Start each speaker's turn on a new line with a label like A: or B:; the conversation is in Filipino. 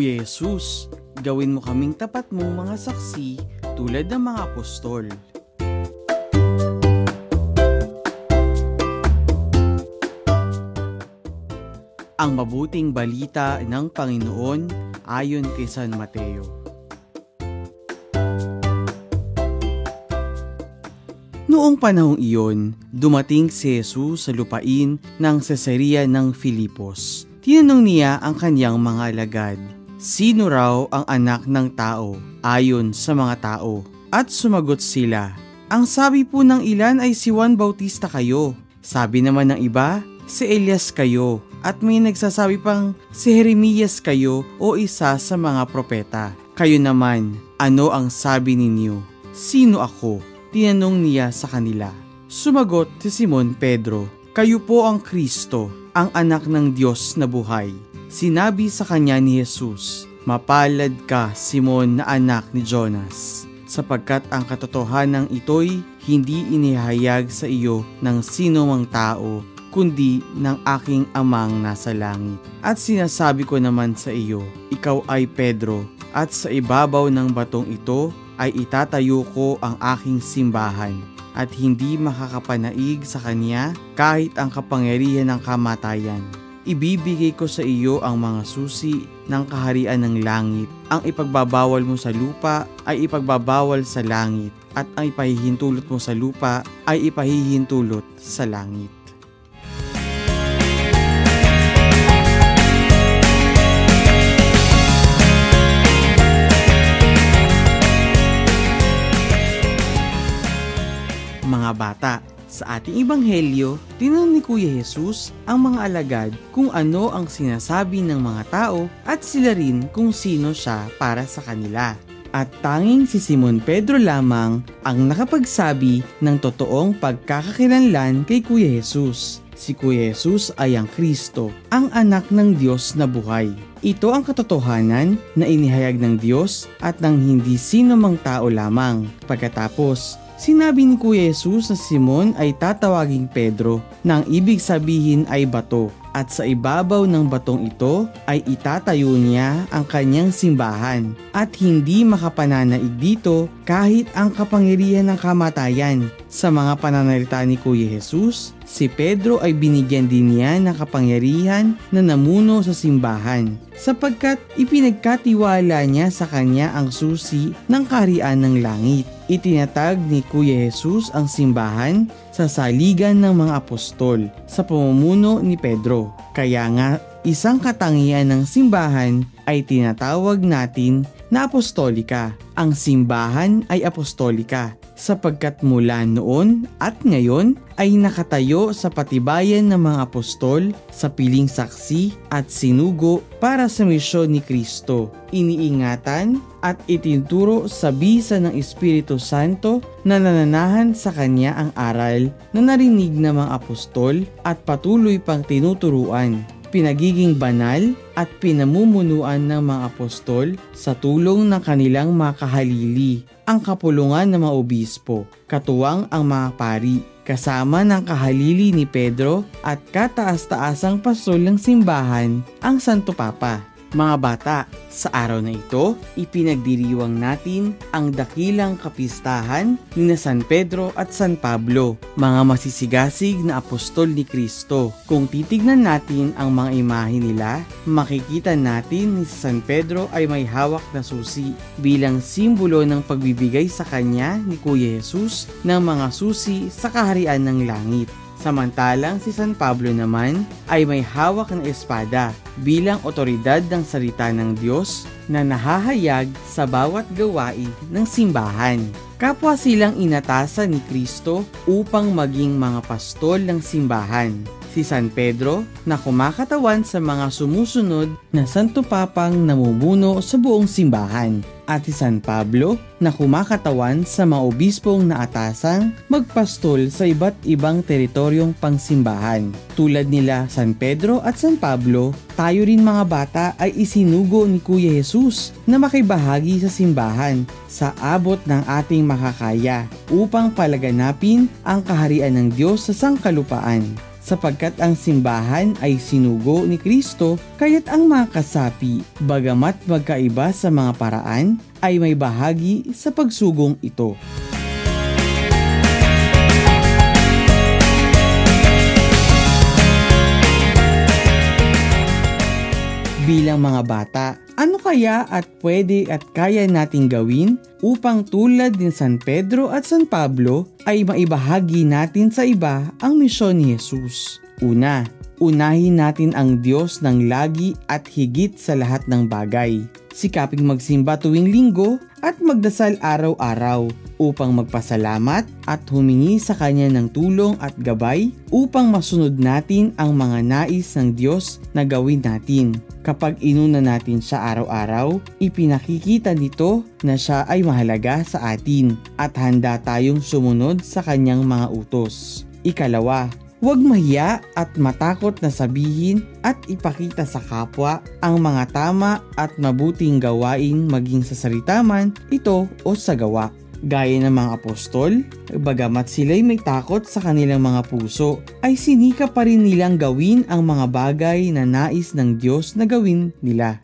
A: Kuya Jesus, gawin mo kaming tapat mong mga saksi tulad ng mga apostol. Ang mabuting balita ng Panginoon ayon kay San Mateo. Noong panahong iyon, dumating si Jesus sa lupain ng Cesarea ng Filipos. Tinanong niya ang kanyang mga alagad, sino raw ang anak ng tao ayon sa mga tao? At sumagot sila, ang sabi po ng ilan ay si Juan Bautista kayo. Sabi naman ng iba, si Elias kayo. At may nagsasabi pang si Jeremias kayo o isa sa mga propeta. Kayo naman, ano ang sabi ninyo? Sino ako? Tinanong niya sa kanila. Sumagot si Simon Pedro, kayo po ang Kristo, ang anak ng Diyos na buhay. Sinabi sa kanya ni Jesus, mapalad ka, Simon na anak ni Jonas, sapagkat ang katotohanan ito'y hindi inihayag sa iyo ng sino mang tao, kundi ng aking amang nasa langit. At sinasabi ko naman sa iyo, ikaw ay Pedro, at sa ibabaw ng batong ito ay itatayo ko ang aking simbahan, at hindi makakapanaig sa kanya kahit ang kapangyarihan ng kamatayan. Ibibigay ko sa iyo ang mga susi ng kaharian ng langit. Ang ipagbabawal mo sa lupa ay ipagbabawal sa langit, at ang ipahihintulot mo sa lupa ay ipahihintulot sa langit. Mga bata, sa ating ebanghelyo, tinanong ni Kuya Jesus ang mga alagad kung ano ang sinasabi ng mga tao at sila rin kung sino siya para sa kanila. At tanging si Simon Pedro lamang ang nakapagsabi ng totoong pagkakakilanlan kay Kuya Jesus. Si Kuya Jesus ay ang Kristo, ang anak ng Diyos na buhay. Ito ang katotohanan na inihayag ng Diyos at ng hindi sino mang tao lamang. Pagkatapos, sinabi ni Kuya Jesus na Simon ay tatawaging Pedro, na ang ibig sabihin ay bato, at sa ibabaw ng batong ito ay itatayo niya ang kanyang simbahan, at hindi makapananaig dito kahit ang kapangyarihan ng kamatayan. Sa mga pananalita ni Kuya Jesus, si Pedro ay binigyan din niya ng kapangyarihan na namuno sa simbahan, sapagkat ipinagkatiwala niya sa kanya ang susi ng kaharian ng langit. Itinatag ni Kuya Jesus ang simbahan sa saligan ng mga apostol sa pamumuno ni Pedro. Kaya nga, isang katangian ng simbahan ay tinatawag natin na apostolika. Ang simbahan ay apostolika sapagkat mula noon at ngayon ay nakatayo sa patibayan ng mga apostol sa piling saksi at sinugo para sa misyon ni Kristo. Iniingatan at itinuturo sa bisa ng Espiritu Santo na nananahan sa Kanya ang aral na narinig ng mga apostol at patuloy pang tinuturuan. Pinagiging banal at pinamumunuan ng mga apostol sa tulong ng kanilang mga kahalili, ang kapulungan ng mga obispo, katuwang ang mga pari, kasama ng kahalili ni Pedro at kataas-taasang pastol ng simbahan, ang Santo Papa. Mga bata, sa araw na ito, ipinagdiriwang natin ang dakilang kapistahan ni San Pedro at San Pablo, mga masisigasig na apostol ni Kristo. Kung titignan natin ang mga imahe nila, makikita natin ni San Pedro ay may hawak na susi bilang simbolo ng pagbibigay sa kanya ni Kuya Jesus ng mga susi sa kaharian ng langit. Samantalang si San Pablo naman ay may hawak na espada bilang otoridad ng salita ng Diyos na nahahayag sa bawat gawain ng simbahan. Kapwa silang inatasan ni Kristo upang maging mga pastol ng simbahan. Si San Pedro na kumakatawan sa mga sumusunod na Santo Papang namumuno sa buong simbahan, at si San Pablo na kumakatawan sa mga obispong naatasang magpastol sa iba't ibang teritoryong pangsimbahan. Tulad nila San Pedro at San Pablo, tayo rin mga bata ay isinugo ni Kuya Jesus na makibahagi sa simbahan sa abot ng ating makakaya upang palaganapin ang kaharian ng Diyos sa sangkalupaan. sapagkat ang simbahan ay sinugo ni Kristo, kaya't ang mga kasapi, bagamat magkaiba sa mga paraan, ay may bahagi sa pagsugong ito. Bilang mga bata, ano kaya at pwede at kaya nating gawin upang tulad ni San Pedro at San Pablo ay maibahagi natin sa iba ang misyon ni Jesus? Una, unahin natin ang Diyos ng lagi at higit sa lahat ng bagay. Sikaping magsimba tuwing linggo at magdasal araw-araw upang magpasalamat at humingi sa Kanya ng tulong at gabay upang masunod natin ang mga nais ng Diyos na gawin natin. Kapag inuna natin siya araw-araw, ipinakikita nito na siya ay mahalaga sa atin at handa tayong sumunod sa Kanyang mga utos. Ikalawa, huwag mahiya at matakot na sabihin at ipakita sa kapwa ang mga tama at mabuting gawain maging sa salita man ito o sa gawa. Gaya ng mga apostol, bagamat sila'y may takot sa kanilang mga puso, ay sinikap pa rin nilang gawin ang mga bagay na nais ng Diyos na gawin nila.